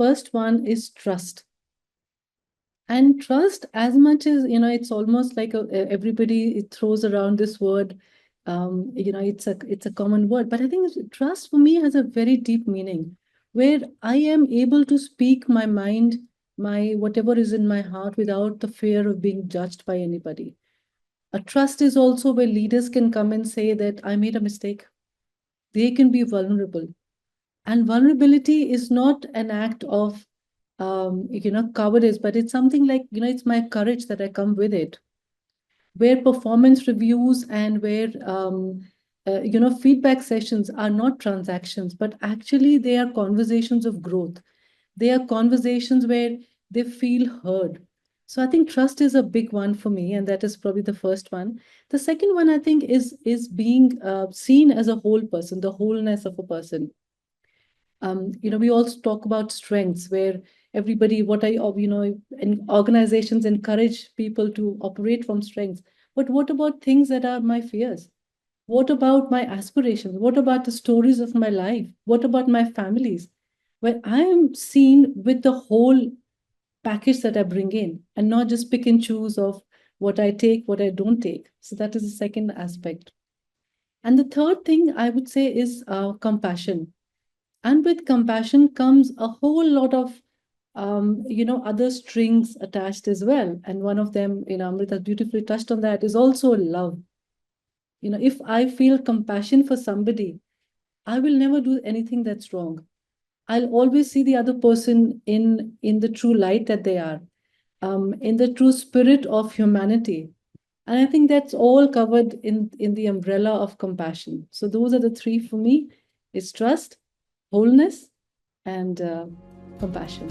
first one is trust. And trust, as much as, it's almost like everybody throws around this word, it's a common word, but I think trust for me has a very deep meaning, where I am able to speak my mind, my whatever is in my heart, without the fear of being judged by anybody. A trust is also where leaders can come and say that I made a mistake. They can be vulnerable. And vulnerability is not an act of cowardice, but it's something like, it's my courage that I come with it. Where performance reviews and where feedback sessions are not transactions, but actually they are conversations of growth. They are conversations where they feel heard. So I think trust is a big one for me, and that is probably the first one. The second one, I think, is being seen as a whole person, the wholeness of a person. We also talk about strengths, where everybody, and organizations encourage people to operate from strengths. But what about things that are my fears? What about my aspirations? What about the stories of my life? What about my families? Where I am seen with the whole package that I bring in, and not just pick and choose of what I take, what I don't take. So that is the second aspect. And the third thing I would say is compassion. And with compassion comes a whole lot of other strings attached as well. And one of them, Amrita beautifully touched on that, is also love. If I feel compassion for somebody, I will never do anything that's wrong. I'll always see the other person in the true light that they are, in the true spirit of humanity. And I think that's all covered in the umbrella of compassion. So those are the three for me: is trust, wholeness, and compassion.